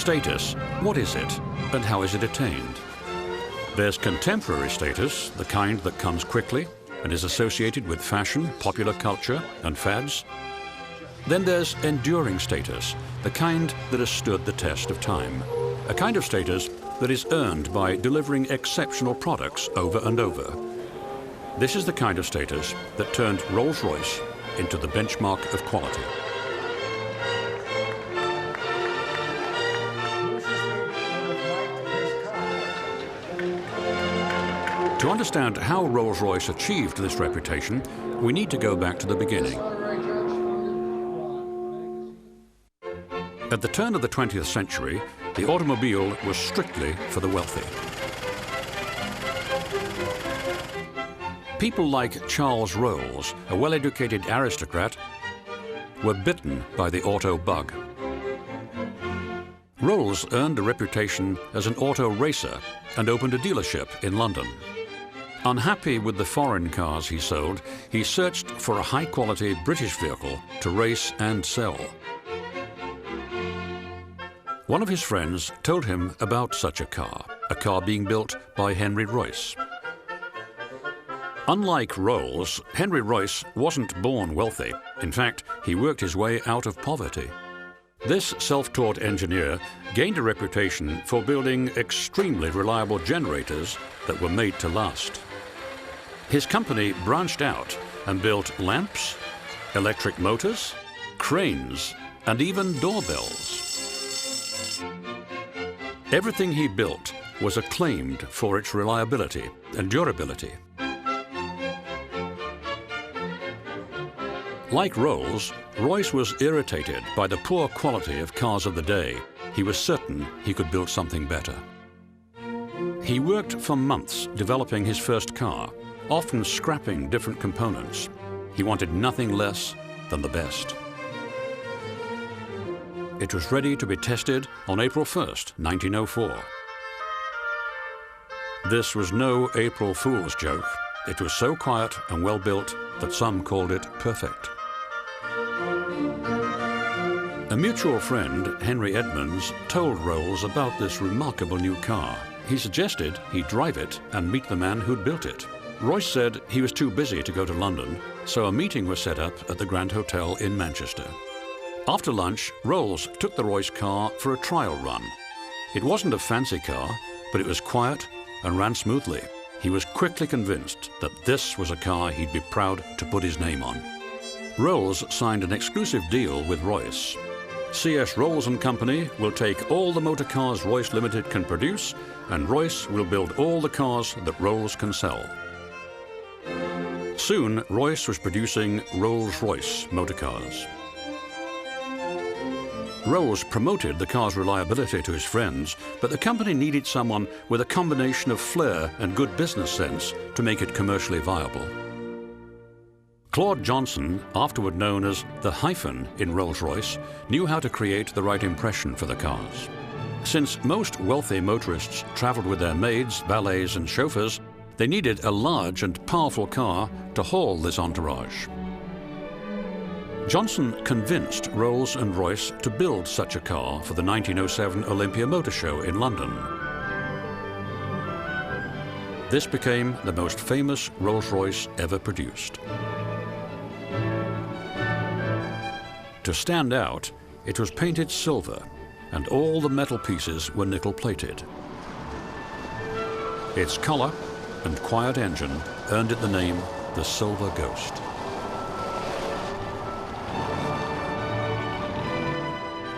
Status, what is it, and how is it attained? There's contemporary status, the kind that comes quickly and is associated with fashion, popular culture, and fads. Then there's enduring status, the kind that has stood the test of time. A kind of status that is earned by delivering exceptional products over and over. This is the kind of status that turned Rolls-Royce into the benchmark of quality. To understand how Rolls-Royce achieved this reputation, we need to go back to the beginning. At the turn of the 20th century, the automobile was strictly for the wealthy. People like Charles Rolls, a well-educated aristocrat, were bitten by the auto bug. Rolls earned a reputation as an auto racer and opened a dealership in London. Unhappy with the foreign cars he sold, he searched for a high-quality British vehicle to race and sell. One of his friends told him about such a car being built by Henry Royce. Unlike Rolls, Henry Royce wasn't born wealthy. In fact, he worked his way out of poverty. This self-taught engineer gained a reputation for building extremely reliable generators that were made to last. His company branched out and built lamps, electric motors, cranes, and even doorbells. Everything he built was acclaimed for its reliability and durability. Like Rolls, Royce was irritated by the poor quality of cars of the day. He was certain he could build something better. He worked for months developing his first car, often scrapping different components. He wanted nothing less than the best. It was ready to be tested on April 1st, 1904. This was no April Fool's joke. It was so quiet and well built that some called it perfect. A mutual friend, Henry Edmonds, told Rolls about this remarkable new car. He suggested he drive it and meet the man who'd built it. Royce said he was too busy to go to London, so a meeting was set up at the Grand Hotel in Manchester. After lunch, Rolls took the Royce car for a trial run. It wasn't a fancy car, but it was quiet and ran smoothly. He was quickly convinced that this was a car he'd be proud to put his name on. Rolls signed an exclusive deal with Royce. C.S. Rolls and Company will take all the motor cars Royce Limited can produce, and Royce will build all the cars that Rolls can sell. Soon, Royce was producing Rolls-Royce motor cars. Rolls promoted the car's reliability to his friends, but the company needed someone with a combination of flair and good business sense to make it commercially viable. Claude Johnson, afterward known as the hyphen in Rolls-Royce, knew how to create the right impression for the cars. Since most wealthy motorists traveled with their maids, valets, and chauffeurs, they needed a large and powerful car to haul this entourage. Johnson convinced Rolls and Royce to build such a car for the 1907 Olympia Motor Show in London. This became the most famous Rolls-Royce ever produced. To stand out, it was painted silver, and all the metal pieces were nickel-plated. Its color and quiet engine earned it the name the Silver Ghost.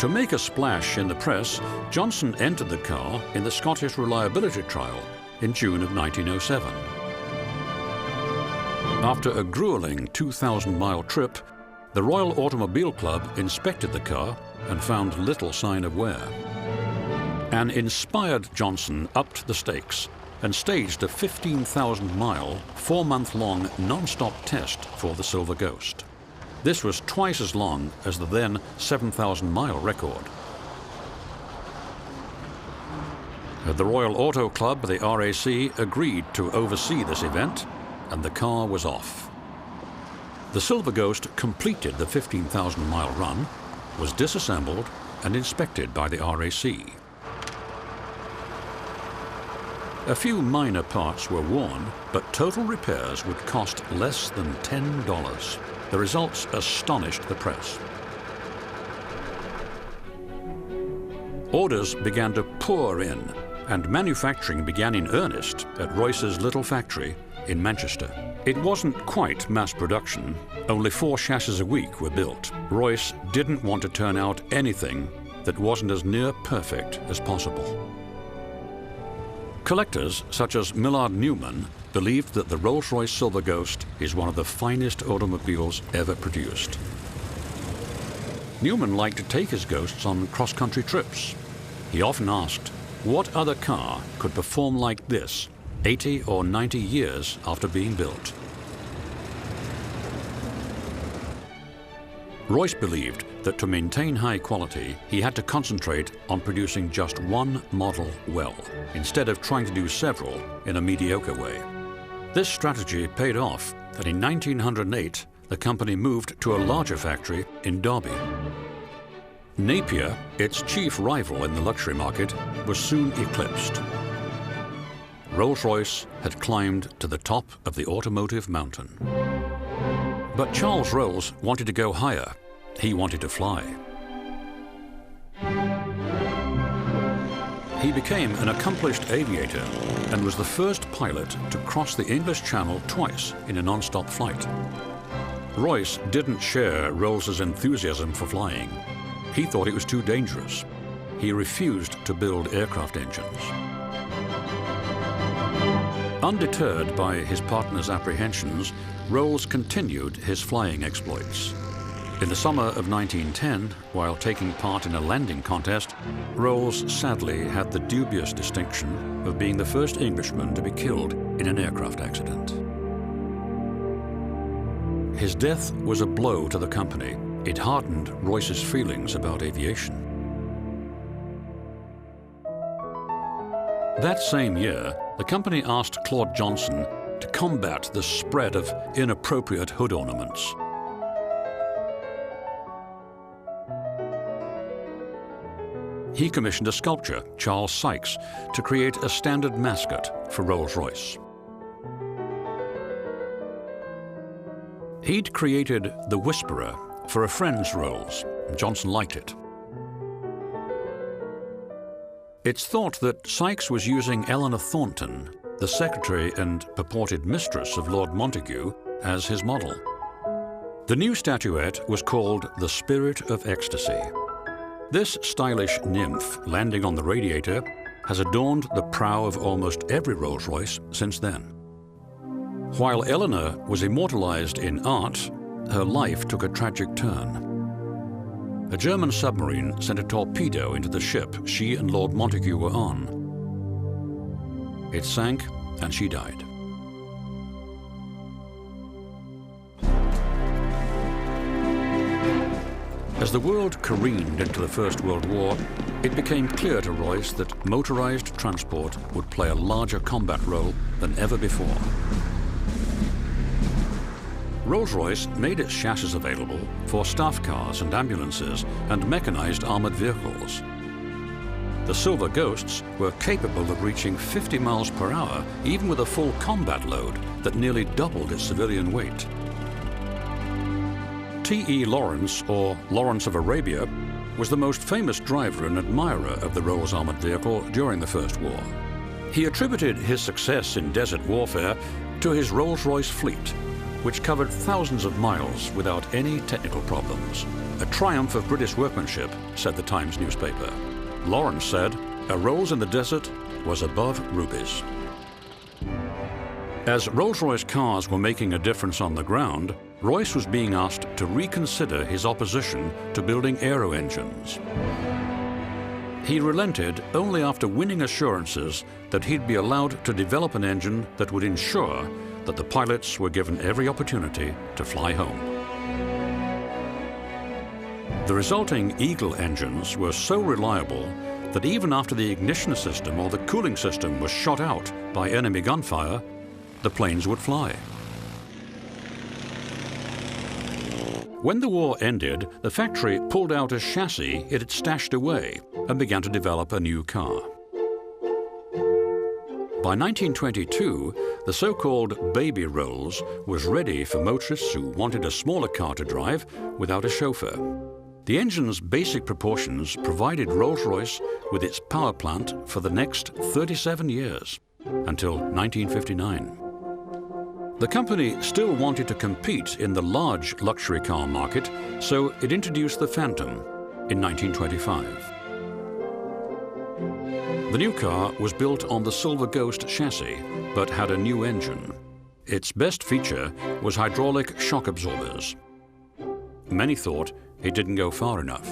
To make a splash in the press, Johnson entered the car in the Scottish Reliability Trial in June of 1907. After a grueling 2,000-mile trip, the Royal Automobile Club inspected the car and found little sign of wear. An inspired Johnson upped the stakes and staged a 15,000-mile, 4-month-long non-stop test for the Silver Ghost. This was twice as long as the then 7,000-mile record. The Royal Auto Club, the RAC, agreed to oversee this event, and the car was off. The Silver Ghost completed the 15,000-mile run, was disassembled, and inspected by the RAC. A few minor parts were worn, but total repairs would cost less than $10. The results astonished the press. Orders began to pour in, and manufacturing began in earnest at Royce's little factory in Manchester. It wasn't quite mass production. Only 4 chassis a week were built. Royce didn't want to turn out anything that wasn't as near perfect as possible. Collectors such as Millard Newman believed that the Rolls-Royce Silver Ghost is one of the finest automobiles ever produced. Newman liked to take his Ghosts on cross-country trips. He often asked, what other car could perform like this 80 or 90 years after being built? Royce believed that to maintain high quality, he had to concentrate on producing just one model well, instead of trying to do several in a mediocre way. This strategy paid off, and in 1908, the company moved to a larger factory in Derby. Napier, its chief rival in the luxury market, was soon eclipsed. Rolls-Royce had climbed to the top of the automotive mountain. But Charles Rolls wanted to go higher. He wanted to fly. He became an accomplished aviator and was the first pilot to cross the English Channel twice in a non-stop flight. Royce didn't share Rolls's enthusiasm for flying. He thought it was too dangerous. He refused to build aircraft engines. Undeterred by his partner's apprehensions, Rolls continued his flying exploits. In the summer of 1910, while taking part in a landing contest, Rolls sadly had the dubious distinction of being the first Englishman to be killed in an aircraft accident. His death was a blow to the company. It hardened Royce's feelings about aviation. That same year, the company asked Claude Johnson to combat the spread of inappropriate hood ornaments. He commissioned a sculptor, Charles Sykes, to create a standard mascot for Rolls-Royce. He'd created the Whisperer for a friend's Rolls. Johnson liked it. It's thought that Sykes was using Eleanor Thornton, the secretary and purported mistress of Lord Montagu, as his model. The new statuette was called the Spirit of Ecstasy. This stylish nymph landing on the radiator has adorned the prow of almost every Rolls-Royce since then. While Eleanor was immortalized in art, her life took a tragic turn. A German submarine sent a torpedo into the ship she and Lord Montagu were on. It sank and she died. As the world careened into the First World War, it became clear to Royce that motorized transport would play a larger combat role than ever before. Rolls-Royce made its chassis available for staff cars and ambulances and mechanized armored vehicles. The Silver Ghosts were capable of reaching 50 miles per hour, even with a full combat load that nearly doubled its civilian weight. T.E. Lawrence, or Lawrence of Arabia, was the most famous driver and admirer of the Rolls armored vehicle during the First War. He attributed his success in desert warfare to his Rolls-Royce fleet, which covered thousands of miles without any technical problems. A triumph of British workmanship, said the Times newspaper. Lawrence said, a Rolls in the desert was above rubies. As Rolls-Royce cars were making a difference on the ground, Royce was being asked to reconsider his opposition to building aero engines. He relented only after winning assurances that he'd be allowed to develop an engine that would ensure that the pilots were given every opportunity to fly home. The resulting Eagle engines were so reliable that even after the ignition system or the cooling system was shot out by enemy gunfire, the planes would fly. When the war ended, the factory pulled out a chassis it had stashed away and began to develop a new car. By 1922, the so-called baby Rolls was ready for motorists who wanted a smaller car to drive without a chauffeur. The engine's basic proportions provided Rolls-Royce with its power plant for the next 37 years, until 1959. The company still wanted to compete in the large luxury car market, so it introduced the Phantom in 1925. The new car was built on the Silver Ghost chassis, but had a new engine. Its best feature was hydraulic shock absorbers. Many thought it didn't go far enough.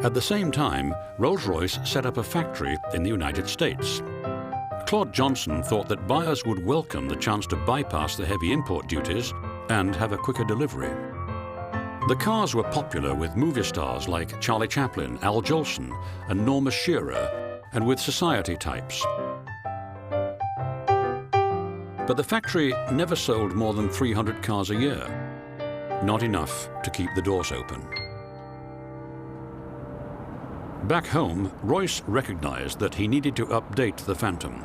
At the same time, Rolls-Royce set up a factory in the United States. Claude Johnson thought that buyers would welcome the chance to bypass the heavy import duties and have a quicker delivery. The cars were popular with movie stars like Charlie Chaplin, Al Jolson, and Norma Shearer, and with society types. But the factory never sold more than 300 cars a year, not enough to keep the doors open. Back home, Royce recognized that he needed to update the Phantom,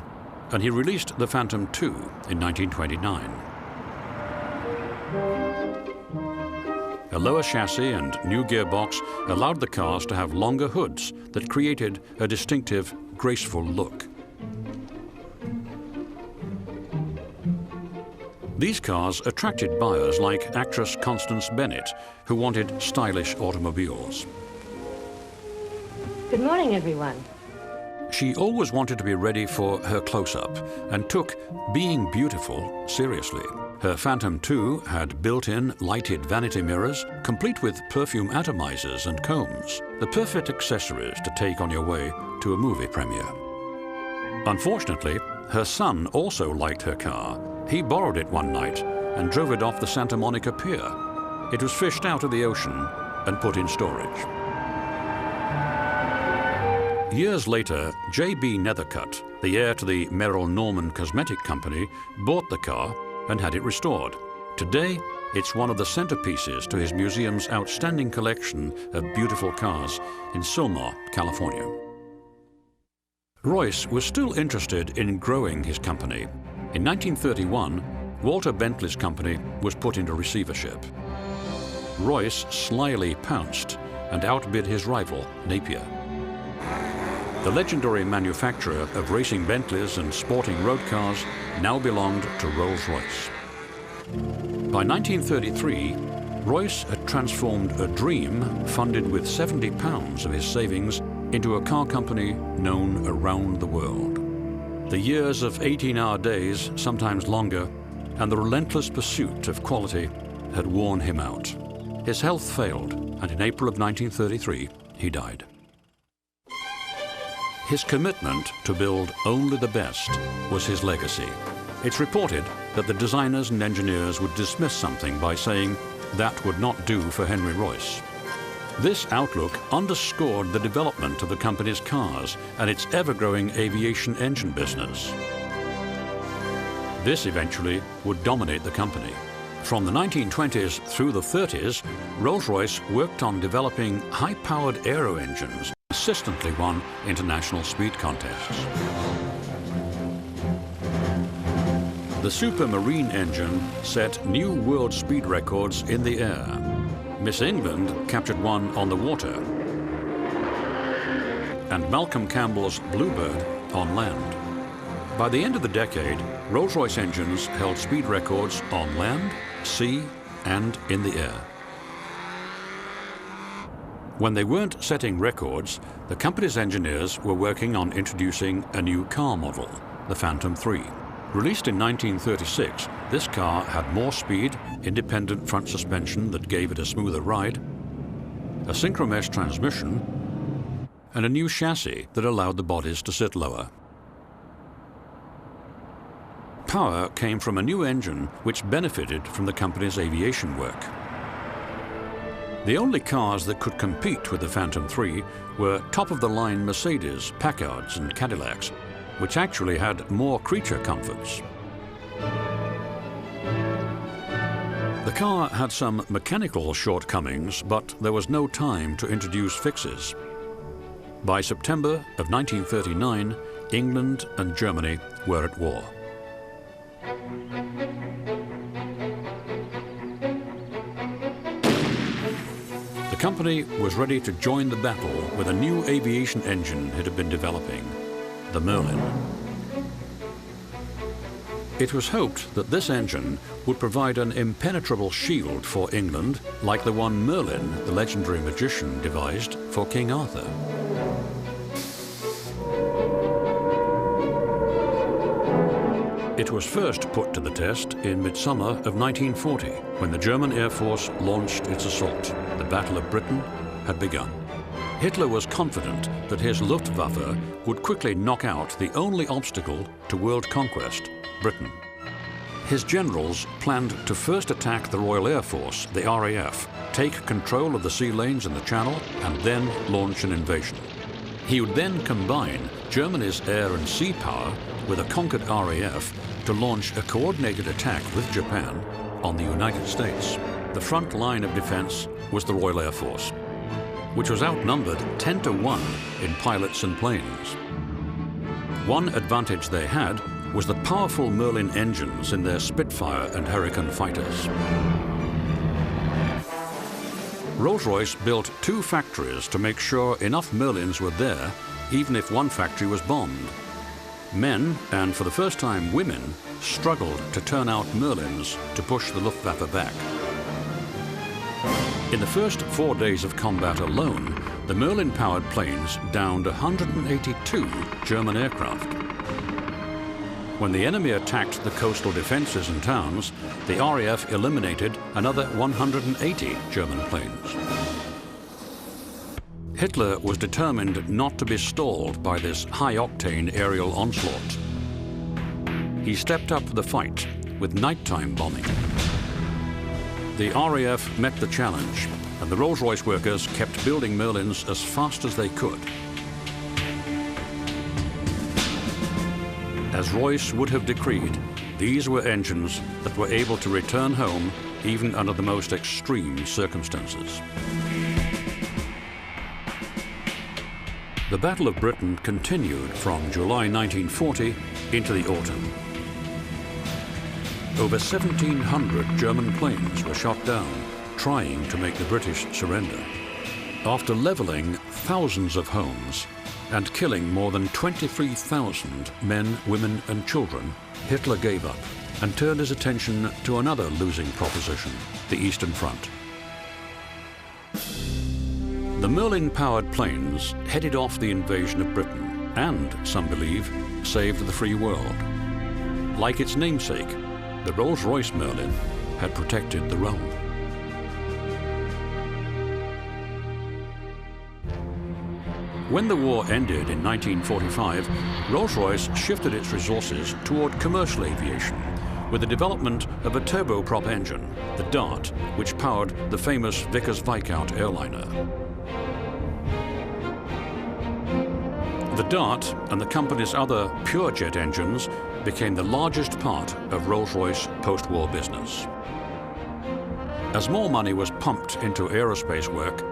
and he released the Phantom II in 1929. A lower chassis and new gearbox allowed the cars to have longer hoods that created a distinctive, graceful look. These cars attracted buyers like actress Constance Bennett, who wanted stylish automobiles. Good morning, everyone. She always wanted to be ready for her close-up and took being beautiful seriously. Her Phantom II had built-in lighted vanity mirrors, complete with perfume atomizers and combs, the perfect accessories to take on your way to a movie premiere. Unfortunately, her son also liked her car. He borrowed it one night and drove it off the Santa Monica Pier. It was fished out of the ocean and put in storage. Years later, J.B. Nethercutt, the heir to the Merrill Norman Cosmetic Company, bought the car and had it restored. Today, it's one of the centerpieces to his museum's outstanding collection of beautiful cars in Sylmar, California. Royce was still interested in growing his company. In 1931, Walter Bentley's company was put into receivership. Royce slyly pounced and outbid his rival, Napier. The legendary manufacturer of racing Bentleys and sporting road cars now belonged to Rolls-Royce. By 1933, Royce had transformed a dream funded with £70 of his savings into a car company known around the world. The years of 18-hour days, sometimes longer, and the relentless pursuit of quality had worn him out. His health failed, and in April of 1933, he died. His commitment to build only the best was his legacy. It's reported that the designers and engineers would dismiss something by saying, "That would not do for Henry Royce." This outlook underscored the development of the company's cars and its ever-growing aviation engine business. This eventually would dominate the company. From the 1920s through the 30s, Rolls-Royce worked on developing high-powered aero engines, consistently won international speed contests. The Supermarine engine set new world speed records in the air. Miss England captured one on the water, and Malcolm Campbell's Bluebird on land. By the end of the decade, Rolls-Royce engines held speed records on land, sea, and in the air. When they weren't setting records, the company's engineers were working on introducing a new car model, the Phantom III. Released in 1936, this car had more speed, independent front suspension that gave it a smoother ride, a synchromesh transmission, and a new chassis that allowed the bodies to sit lower. Power came from a new engine which benefited from the company's aviation work. The only cars that could compete with the Phantom III were top-of-the-line Mercedes, Packards, and Cadillacs, which actually had more creature comforts. The car had some mechanical shortcomings, but there was no time to introduce fixes. By September of 1939, England and Germany were at war. The company was ready to join the battle with a new aviation engine it had been developing, the Merlin. It was hoped that this engine would provide an impenetrable shield for England, like the one Merlin, the legendary magician, devised for King Arthur. It was first put to the test in midsummer of 1940, when the German Air Force launched its assault. The Battle of Britain had begun. Hitler was confident that his Luftwaffe would quickly knock out the only obstacle to world conquest, Britain. His generals planned to first attack the Royal Air Force, the RAF, take control of the sea lanes in the Channel, and then launch an invasion. He would then combine Germany's air and sea power with a conquered RAF to launch a coordinated attack with Japan on the United States. The front line of defense was the Royal Air Force, which was outnumbered 10 to 1 in pilots and planes. One advantage they had was the powerful Merlin engines in their Spitfire and Hurricane fighters. Rolls-Royce built 2 factories to make sure enough Merlins were there, even if one factory was bombed. Men, and for the first time women, struggled to turn out Merlins to push the Luftwaffe back. In the first 4 days of combat alone, the Merlin-powered planes downed 182 German aircraft. When the enemy attacked the coastal defenses and towns, the RAF eliminated another 180 German planes. Hitler was determined not to be stalled by this high-octane aerial onslaught. He stepped up the fight with nighttime bombing. The RAF met the challenge, and the Rolls-Royce workers kept building Merlins as fast as they could. As Royce would have decreed, these were engines that were able to return home even under the most extreme circumstances. The Battle of Britain continued from July 1940 into the autumn. Over 1,700 German planes were shot down, trying to make the British surrender. After leveling thousands of homes and killing more than 23,000 men, women and children, Hitler gave up and turned his attention to another losing proposition, the Eastern Front. The Merlin-powered planes headed off the invasion of Britain and, some believe, saved the free world. Like its namesake, the Rolls-Royce Merlin had protected the realm. When the war ended in 1945, Rolls-Royce shifted its resources toward commercial aviation with the development of a turboprop engine, the Dart, which powered the famous Vickers-Viscount airliner. The Dart and the company's other pure jet engines became the largest part of Rolls-Royce post-war business. As more money was pumped into aerospace work,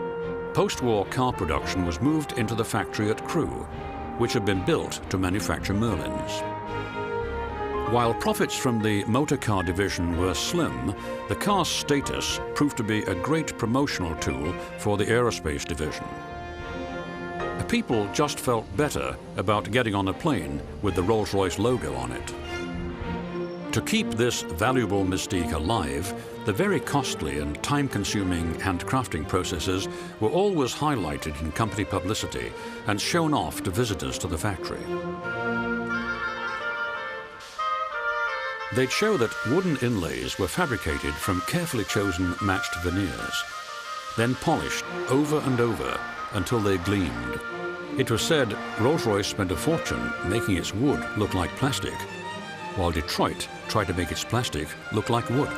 post-war car production was moved into the factory at Crewe, which had been built to manufacture Merlins. While profits from the motor car division were slim, the car's status proved to be a great promotional tool for the aerospace division. People just felt better about getting on a plane with the Rolls-Royce logo on it. To keep this valuable mystique alive, the very costly and time-consuming handcrafting processes were always highlighted in company publicity and shown off to visitors to the factory. They'd show that wooden inlays were fabricated from carefully chosen matched veneers, then polished over and over until they gleamed. It was said Rolls-Royce spent a fortune making its wood look like plastic, while Detroit tried to make its plastic look like wood.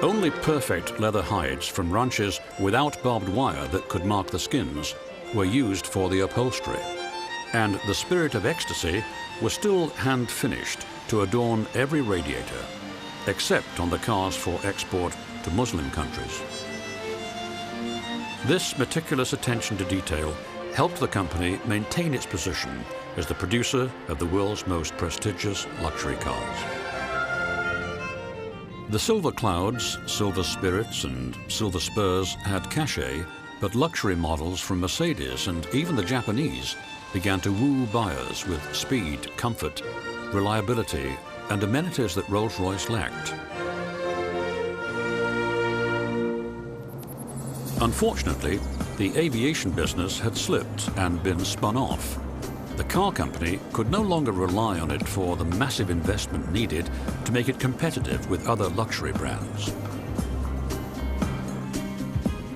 Only perfect leather hides from ranches without barbed wire that could mark the skins were used for the upholstery, and the Spirit of Ecstasy was still hand-finished to adorn every radiator, except on the cars for export to Muslim countries. This meticulous attention to detail helped the company maintain its position as the producer of the world's most prestigious luxury cars. The Silver Clouds, Silver Spirits and Silver Spurs had cachet, but luxury models from Mercedes and even the Japanese began to woo buyers with speed, comfort, reliability and amenities that Rolls-Royce lacked. Unfortunately, the aviation business had slipped and been spun off. The car company could no longer rely on it for the massive investment needed to make it competitive with other luxury brands.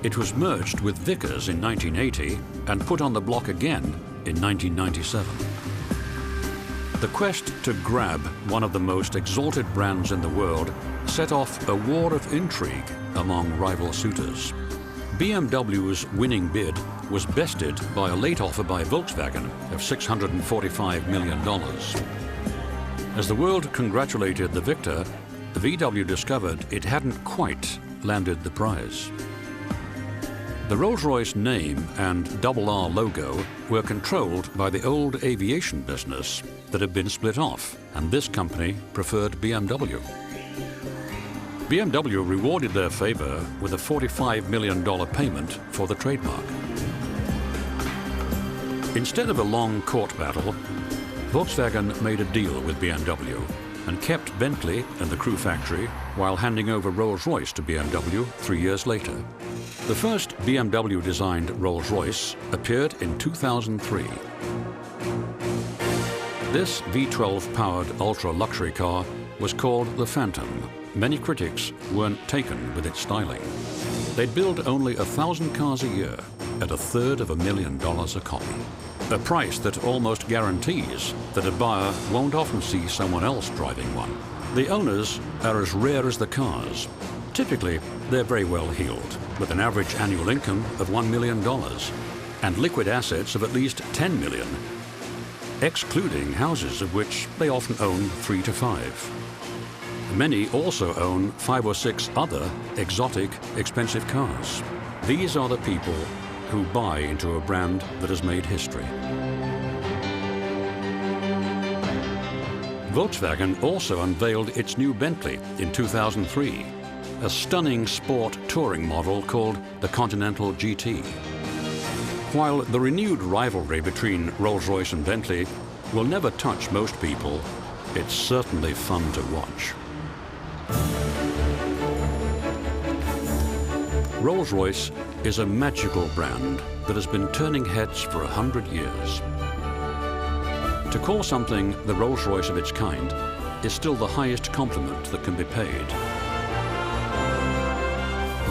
It was merged with Vickers in 1980 and put on the block again in 1997. The quest to grab one of the most exalted brands in the world set off a war of intrigue among rival suitors. BMW's winning bid was bested by a late offer by Volkswagen of $645 million. As the world congratulated the victor, the VW discovered it hadn't quite landed the prize. The Rolls-Royce name and RR logo were controlled by the old aviation business that had been split off, and this company preferred BMW. BMW rewarded their favor with a $45 million payment for the trademark. Instead of a long court battle, Volkswagen made a deal with BMW and kept Bentley and the Crewe factory while handing over Rolls-Royce to BMW 3 years later. The first BMW-designed Rolls-Royce appeared in 2003. This V12-powered ultra-luxury car was called the Phantom. Many critics weren't taken with its styling. They'd build only 1,000 cars a year at $350,000 a copy, a price that almost guarantees that a buyer won't often see someone else driving one. The owners are as rare as the cars. Typically, they're very well heeled, with an average annual income of $1 million and liquid assets of at least $10 million, excluding houses of which they often own 3 to 5. Many also own 5 or 6 other exotic, expensive cars. These are the people who buy into a brand that has made history. Volkswagen also unveiled its new Bentley in 2003, a stunning sport touring model called the Continental GT. While the renewed rivalry between Rolls-Royce and Bentley will never touch most people, it's certainly fun to watch. Rolls-Royce is a magical brand that has been turning heads for 100 years. To call something the Rolls-Royce of its kind is still the highest compliment that can be paid.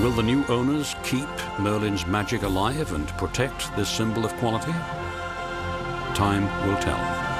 Will the new owners keep Merlin's magic alive and protect this symbol of quality? Time will tell.